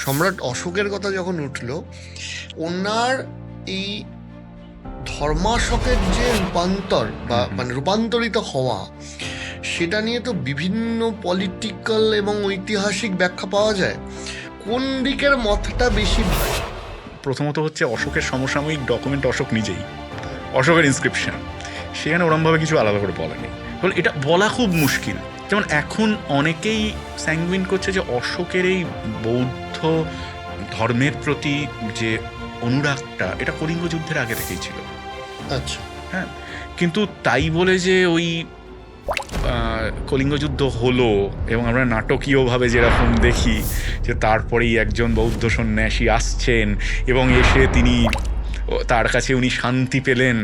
সম্রাট অশোকের কথা যখন উঠল, ওনার এই ধর্মাশোকের যে রূপান্তর বা মানে রূপান্তরিত হওয়া, সেটা নিয়ে তো বিভিন্ন পলিটিক্যাল এবং ঐতিহাসিক ব্যাখ্যা পাওয়া যায়। কোন দিকের মতটা বেশি ভাই? প্রথমত হচ্ছে অশোকের সমসাময়িক ডকুমেন্ট অশোক নিজেই, অশোকের ইনস্ক্রিপশন, সেখানে ওরমভাবে কিছু আলাদা করে বলা নেই। ফলে এটা বলা খুব মুশকিল। যেমন এখন অনেকেই স্যাঙ্গুইন করছে যে অশোকের এই বৌদ্ধ ধর্মের প্রতি যে অনুরাগটা, এটা কলিঙ্গ যুদ্ধের আগে থেকেই ছিল। আচ্ছা, হ্যাঁ, কিন্তু তাই বলে যে ওই কলিঙ্গ যুদ্ধ হলো এবং আমরা নাটকীয়ভাবে যেরকম দেখি যে তারপরেই একজন বৌদ্ধ সন্ন্যাসী আসছেন এবং এসে তিনি তার কাছে উনি শান্তি পেলেন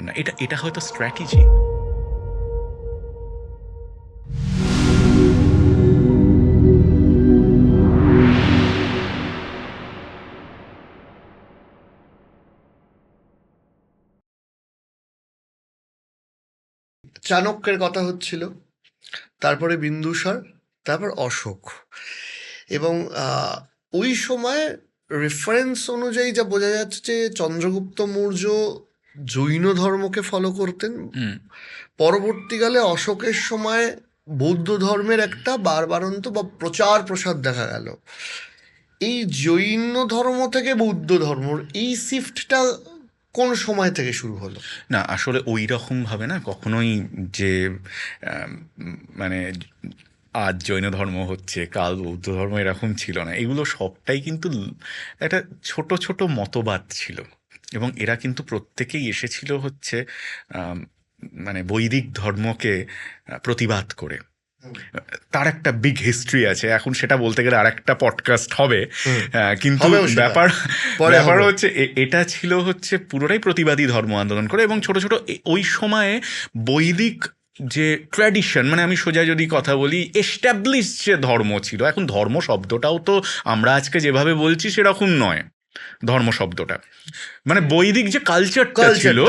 না, এটা এটা হয়তো স্ট্র্যাটেজি। চাণক্যের কথা হচ্ছিল, তারপরে বিন্দুসার, তারপর অশোক। এবং ওই সময় রেফারেন্স অনুযায়ী যা বোঝা যাচ্ছে যে চন্দ্রগুপ্ত মৌর্য জৈন ধর্মকে ফলো করতেন। পরবর্তীকালে অশোকের সময় বৌদ্ধ ধর্মের একটা বারবারন্ত বা প্রচার প্রসার দেখা গেল। এই জৈন ধর্ম থেকে বৌদ্ধ ধর্ম, এই শিফটটা কোন সময় থেকে শুরু হলো? না, আসলে ওই রকম ভাবে না কখনোই যে মানে আজ জৈন ধর্ম হচ্ছে কাল বৌদ্ধ ধর্ম, এরকম ছিল না। এগুলো সবটাই কিন্তু একটা ছোট ছোট মতবাদ ছিল এবং এরা কিন্তু প্রত্যেকেই এসেছিল হচ্ছে মানে বৈদিক ধর্মকে প্রতিবাদ করে। তার একটা বিগ হিস্ট্রি আছে, এখন সেটা বলতে গেলে আর একটা পডকাস্ট হবে। কিন্তু ব্যাপার হচ্ছে এটা ছিল হচ্ছে পুরোটাই প্রতিবাদী ধর্ম আন্দোলন করে এবং ছোট ছোট ওই সময়ে বৈদিক যে ট্র্যাডিশন, মানে আমি সোজা যদি কথা বলি, এস্টাবলিশ যে ধর্ম ছিল। এখন ধর্ম শব্দটাও তো আমরা আজকে যেভাবে বলছি সেরকম নয়। ধর্ম শব্দটা মানে বৈদিক যে কালচারটা ছিল,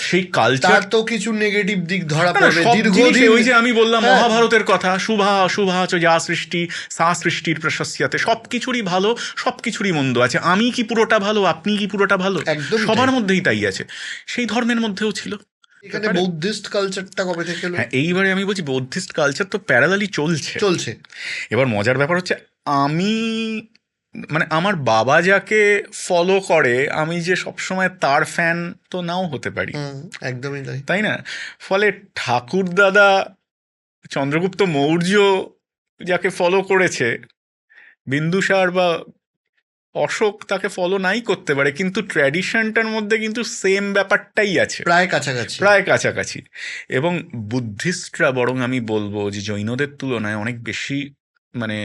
সেই কালচার তো কিছু নেগেটিভ দিক ধরা পড়বে দীর্ঘদিন। ওই যে আমি বললাম মহাভারতের কথা, শুভা অশুভা চ যা সৃষ্টি সা সৃষ্টির প্রশস্যাতে, সবকিছুরই ভালো সবকিছুরই মন্দ আছে। আমি কি পুরোটা ভালো, আপনি কি পুরোটা ভালো, সবার মধ্যেই তাই আছে। সেই ধর্মের মধ্যেও ছিল। এখানে বৌদ্ধিস্ট কালচারটা কবে থেকে এলো? হ্যাঁ, এইবারে আমি বলছি বৌদ্ধিস্ট কালচার তো প্যারালালি চলছে। এবার মজার ব্যাপার হচ্ছে আমি মানে আমার বাবা যাকে ফলো করে, আমি যে সবসময় তার ফ্যান তো নাও হতে পারি। একদমই তাই না? ফলে ঠাকুর দাদা চন্দ্রগুপ্ত মৌর্য যাকে ফলো করেছে, বিন্দুসার বা অশোক তাকে ফলো নাই করতে পারে, কিন্তু ট্র্যাডিশনটার মধ্যে কিন্তু সেম ব্যাপারটাই আছে, প্রায় কাছাকাছি। এবং বুদ্ধিস্টরা বরং আমি বলবো যে জৈনদের তুলনায় অনেক বেশি, মানে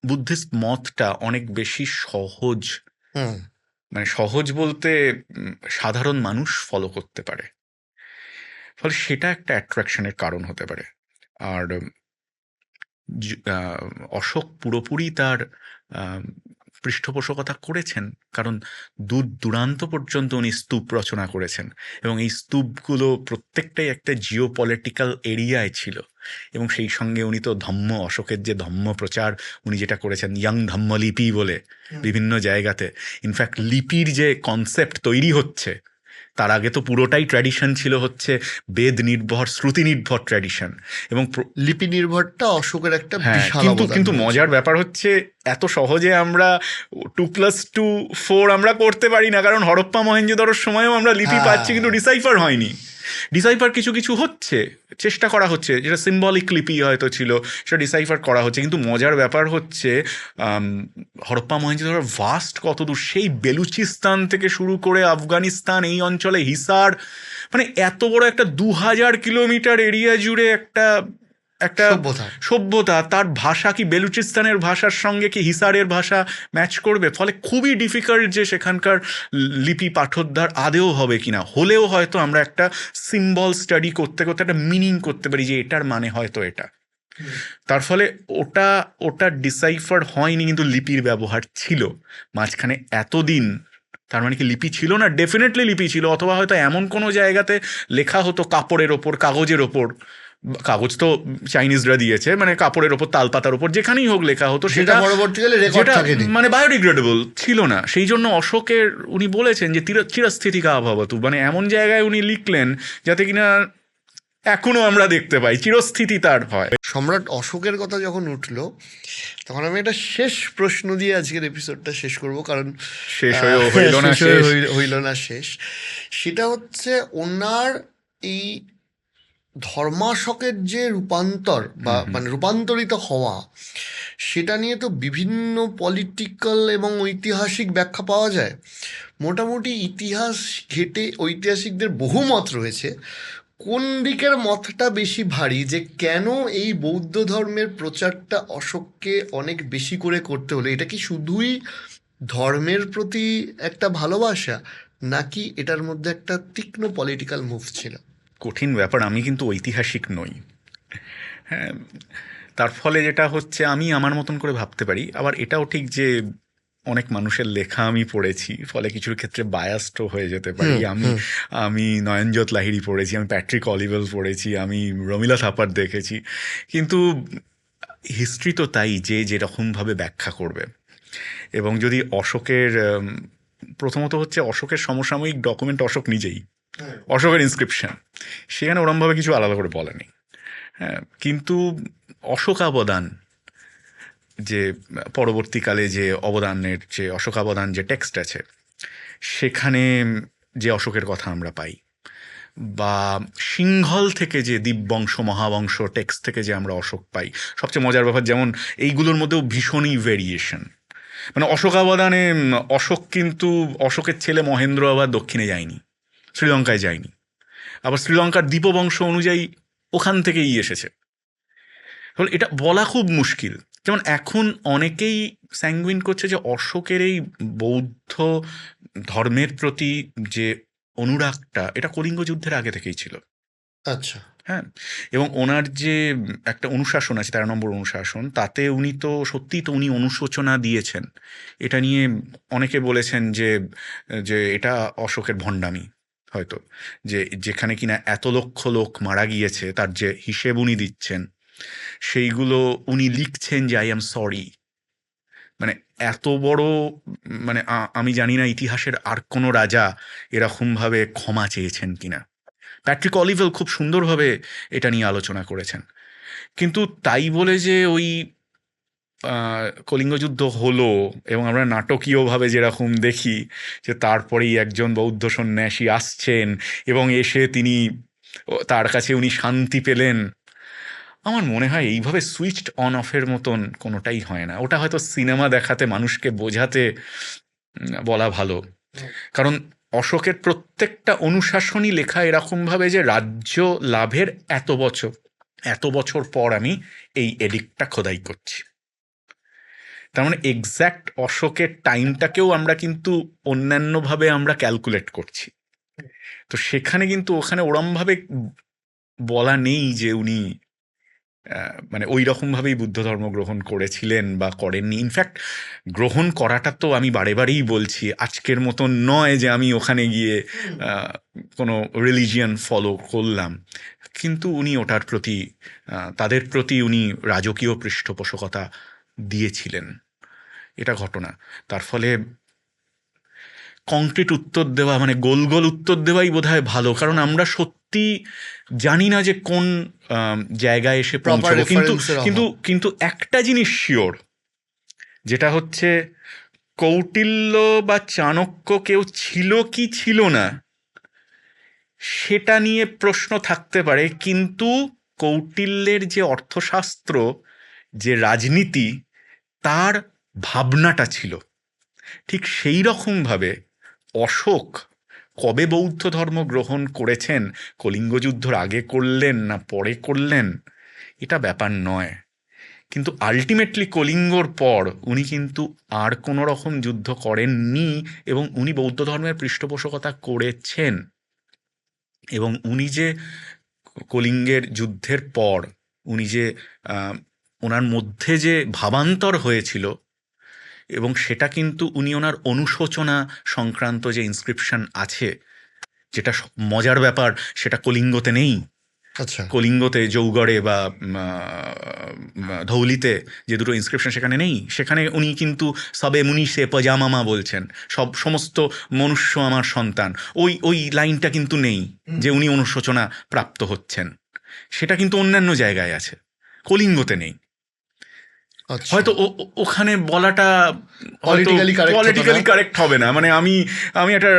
বুদ্ধিস্ট মতটা অনেক বেশি সহজ। মানে সহজ বলতে সাধারণ মানুষ ফলো করতে পারে, ফলে সেটা একটা অ্যাট্রাকশনের কারণ হতে পারে। আর অশোক পুরোপুরি তার পৃষ্ঠপোষকতা করেছেন, কারণ দূর দূরান্ত পর্যন্ত উনি স্তূপ রচনা করেছেন এবং এই স্তূপগুলো প্রত্যেকটাই একটা জিও পলিটিক্যাল এরিয়ায় ছিল। এবং সেই সঙ্গে উনি তো ধম্ম, অশোকের যে ধম্ম প্রচার উনি যেটা করেছেন, ইয়াং ধম্মলিপি বলে বিভিন্ন জায়গাতে, ইনফ্যাক্ট লিপির যে কনসেপ্ট তৈরি হচ্ছে, তার আগে তো পুরোটাই ট্র্যাডিশন ছিল হচ্ছে বেদ নির্ভর, শ্রুতি নির্ভর ট্র্যাডিশন, এবং লিপি নির্ভরটা অশোকের একটা বিশাল অবদান। কিন্তু মজার ব্যাপার হচ্ছে এত সহজে আমরা 2+2=4 আমরা করতে পারি না, কারণ হরপ্পা মহেঞ্জোদারোর সময়ও আমরা লিপি পাচ্ছি কিন্তু ডিসাইফার হয়নি। ডিসাইফার কিছু কিছু হচ্ছে, চেষ্টা করা হচ্ছে, যেটা সিম্বলিক লিপি হয়তো ছিল, সেটা ডিসাইফার করা হচ্ছে। কিন্তু মজার ব্যাপার হচ্ছে হরপ্পা মহেঞ্জোদারোর ভাস্ট কত দূর, সেই বেলুচিস্তান থেকে শুরু করে আফগানিস্তান, এই অঞ্চলে হিসার, মানে এত বড় একটা 2000 কিলোমিটার এরিয়া জুড়ে একটা সভ্যতা, তার ভাষা কি বেলুচিস্তানের ভাষার সঙ্গে কি হিসারের ভাষা ম্যাচ করবে? ফলে খুবই ডিফিকাল্ট যে সেখানকার লিপি পাঠোদ্ধার আদেও হবে কিনা। হলেও হয়তো আমরা একটা সিম্বল স্টাডি করতে করতে একটা মিনিং করতে পারি যে এটার মানে হয়তো এটা। তার ফলে ওটা ডিসাইফার হয়নি, কিন্তু লিপির ব্যবহার ছিল মাঝখানে এতদিন। তার মানে কি লিপি ছিল না? ডেফিনেটলি লিপি ছিল, অথবা হয়তো এমন কোনো জায়গাতে লেখা হতো কাপড়ের ওপর, কাগজের ওপর, কাগজ তো চাইনিজরা দিয়েছে, মানে কাপড়ের ওপর তালপাতার ওপর যেখানেই হোক লেখা হতো, সেটা সেটা পরবর্তীকালে রেকর্ড যেটা থাকেনি। মানে বায়োডিগ্রেডেবল ছিল না। সেই জন্য অশোকের উনি বলেছেন যে চিরস্থিতিকা অভবতু, মানে এমন জায়গায় উনি লিখলেন যাতে কিনা এখনো আমরা দেখতে পাই, চিরস্থিতি তার হয়। সম্রাট অশোকের কথা যখন উঠলো, তখন আমি একটা শেষ প্রশ্ন দিয়ে আজকের এপিসোডটা শেষ করব, কারণ শেষ হয়েও হইল না শেষ হয়ে শেষ। হইল না শেষ। সেটা হচ্ছে ওনার এই ধর্মাশোকের যে রূপান্তর বা মানে রূপান্তরিত হওয়া, সেটা নিয়ে তো বিভিন্ন পলিটিক্যাল এবং ঐতিহাসিক ব্যাখ্যা পাওয়া যায়। মোটামুটি ইতিহাস ঘেটে ঐতিহাসিকদের বহু মত রয়েছে। কোন দিকের মতটা বেশি ভারী যে কেন এই বৌদ্ধ ধর্মের প্রচারটা অশোককে অনেক বেশি করে করতে হলো? এটা কি শুধুই ধর্মের প্রতি একটা ভালোবাসা, নাকি এটার মধ্যে একটা তীক্ষ্ণ পলিটিক্যাল মুভ ছিল? কঠিন ব্যাপার, আমি কিন্তু ঐতিহাসিক নই। হ্যাঁ, তার ফলে যেটা হচ্ছে আমি আমার মতন করে ভাবতে পারি। আবার এটাও ঠিক যে অনেক মানুষের লেখা আমি পড়েছি, ফলে কিছুর ক্ষেত্রে বায়াসডও হয়ে যেতে পারি। আমি আমি নয়নজোৎ লাহিড়ী পড়েছি, আমি প্যাট্রিক অলিভেল পড়েছি, আমি রমিলা থাপার দেখেছি। কিন্তু হিস্ট্রি তো তাই, যে যেরকমভাবে ব্যাখ্যা করবে। এবং যদি অশোকের প্রথমত হচ্ছে অশোকের সমসাময়িক ডকুমেন্ট অশোক নিজেই, অশোকের ইনস্ক্রিপশন, সেখানে ওরমভাবে কিছু আলাদা করে বলেনি। হ্যাঁ, কিন্তু অশোকাবদান, যে পরবর্তীকালে যে অবদানের যে অশোকাবদান যে টেক্সট আছে, সেখানে যে অশোকের কথা আমরা পাই, বা সিংহল থেকে যে দীপবংশ মহাবংশ টেক্সট থেকে যে আমরা অশোক পাই, সবচেয়ে মজার ব্যাপার যেমন এইগুলোর মধ্যেও ভীষণই ভেরিয়েশন। মানে অশোকাবদানে অশোক কিন্তু অশোকের ছেলে মহেন্দ্র আবার দক্ষিণে যায়নি, শ্রীলঙ্কায় যায়নি। আবার শ্রীলঙ্কার দীপবংশ অনুযায়ী ওখান থেকেই এসেছে। ফলে এটা বলা খুব মুশকিল। যেমন এখন অনেকেই স্যাঙ্গুইন করছে যে অশোকের এই বৌদ্ধ ধর্মের প্রতি যে অনুরাগটা, এটা কলিঙ্গ যুদ্ধের আগে থেকেই ছিল। আচ্ছা। হ্যাঁ, এবং ওনার যে একটা অনুশাসন আছে, 13 নম্বর অনুশাসন, তাতে উনি তো সত্যিই তো উনি অনুশোচনা দিয়েছেন। এটা নিয়ে অনেকে বলেছেন যে যে এটা অশোকের ভণ্ডামি হয়তো, যে যেখানে কিনা এত লক্ষ লোক মারা গিয়েছে তার যে হিসেব উনি দিচ্ছেন, সেইগুলো উনি লিখছেন যে আই অ্যাম সরি। মানে এত বড়, মানে আমি জানি না ইতিহাসের আর কোনো রাজা এরকমভাবে ক্ষমা চেয়েছেন কিনা। প্যাট্রিক অলিভেল খুব সুন্দরভাবে এটা নিয়ে আলোচনা করেছেন। কিন্তু তাই বলে যে ওই কলিঙ্গ যুদ্ধ হলো এবং আমরা নাটকীয়ভাবে যেরকম দেখি যে তারপরেই একজন বৌদ্ধ সন্ন্যাসী আসছেন এবং এসে তিনি তার কাছে উনি শান্তি পেলেন, আমার মনে হয় এইভাবে সুইচড অন অফের মতন কোনোটাই হয় না। ওটা হয়তো সিনেমা দেখাতে, মানুষকে বোঝাতে বলা ভালো। কারণ অশোকের প্রত্যেকটা অনুশাসনই লেখা এরকমভাবে যে রাজ্য লাভের এত বছর পর আমি এই এডিক্টটা খোদাই করছি। তার মানে এক্স্যাক্ট অশোকের টাইমটাকেও আমরা কিন্তু অন্যান্যভাবে আমরা ক্যালকুলেট করছি। তো সেখানে কিন্তু ওখানে ওরমভাবে বলা নেই যে উনি মানে ওই রকমভাবেই বুদ্ধ ধর্ম গ্রহণ করেছিলেন বা করেননি। ইনফ্যাক্ট গ্রহণ করাটা তো আমি বারে বারেই বলছি, আজকের মতন নয় যে আমি ওখানে গিয়ে কোনো রিলিজিয়ান ফলো করলাম, কিন্তু উনি ওটার প্রতি তাদের প্রতি উনি রাজকীয় পৃষ্ঠপোষকতা দিয়েছিলেন। এটা ঘটনা। তার ফলে কংক্রিট উত্তর দেওয়া, মানে গোল গোল উত্তর দেওয়াই বোধহয় ভালো, কারণ আমরা সত্যি জানি না যে কোন জায়গায় এসে পৌঁছাবো। কিন্তু কিন্তু কিন্তু একটা জিনিস শিওর, যেটা হচ্ছে কৌটিল্য বা চাণক্য কেউ ছিল কি ছিল না সেটা নিয়ে প্রশ্ন থাকতে পারে, কিন্তু কৌটিল্যের যে অর্থশাস্ত্র, যে রাজনীতি, তার ভাবনাটা ছিল। ঠিক সেই রকমভাবে অশোক কবে বৌদ্ধ ধর্ম গ্রহণ করেছেন, কলিঙ্গ যুদ্ধর আগে করলেন না পরে করলেন, এটা ব্যাপার নয়। কিন্তু আলটিমেটলি কলিঙ্গর পর উনি কিন্তু আর কোনো রকম যুদ্ধ করেননি এবং উনি বৌদ্ধ ধর্মের পৃষ্ঠপোষকতা করেছেন। এবং উনি যে কলিঙ্গের যুদ্ধের পর উনি যে ওনার মধ্যে যে ভাবান্তর হয়েছিল, এবং সেটা কিন্তু উনি ওনার অনুশোচনা সংক্রান্ত যে ইনস্ক্রিপশন আছে, যেটা মজার ব্যাপার সেটা কলিঙ্গতে নেই, আচ্ছা। কলিঙ্গতে জৌগড়ে বা ধৌলিতে যে দুটো ইনস্ক্রিপশন সেখানে নেই, সেখানে উনি কিন্তু সবে মুনিষে পজামামা বলছেন, সমস্ত মনুষ্য আমার সন্তান। ওই লাইনটা কিন্তু নেই যে উনি অনুশোচনা প্রাপ্ত হচ্ছেন। সেটা কিন্তু অন্যান্য জায়গায় আছে, কলিঙ্গতে নেই। আচ্ছা। হয়তো ওখানে বলাটা Politically correct হতো না। পলিটিক্যালি কারেক্ট হবে না। মানে আমি একটা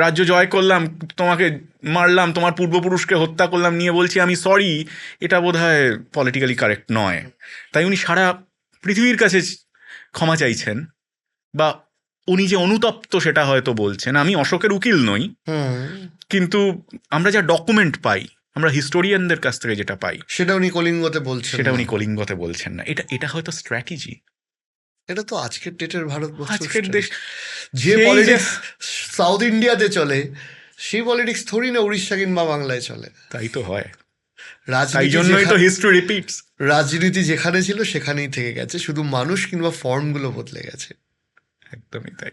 রাজ্য জয় করলাম, তোমাকে মারলাম, তোমার পূর্বপুরুষকে হত্যা করলাম, নিয়ে বলছি আমি সরি, এটা বোধহয় পলিটিক্যালি কারেক্ট নয়। তাই উনি সারা পৃথিবীর কাছে ক্ষমা চাইছেন, বা উনি যে অনুতপ্ত সেটা হয়তো বলছেন। আমি অশোকের উকিল নই, কিন্তু আমরা যা ডকুমেন্ট পাই, আমরা হিস্টোরিয়ানদের কাছ থেকে যেটা পাই, সেটা উনি কলিঙ্গতে বলছেন সেটা না। উনি কলিঙ্গতে বলছেন না। এটা হয়তো স্ট্র্যাটেজি। এটা তো আজকের ডেটের ভারতবর্ষ। আজকের দেশ যে সেই পলিটিক্স সাউথ ইন্ডিয়াতে চলে, সেই পলিটিক্স থোড়ি না উড়িষ্যা কিংবা বাংলায় চলে। তাই তো হয়, তাই রাজনীতি জন্যই তো হিস্ট্রি রিপিটস। রাজনীতি যেখানে ছিল সেখানেই থেকে গেছে, শুধু মানুষ কিংবা ফর্মগুলো বদলে গেছে। একদমই তাই।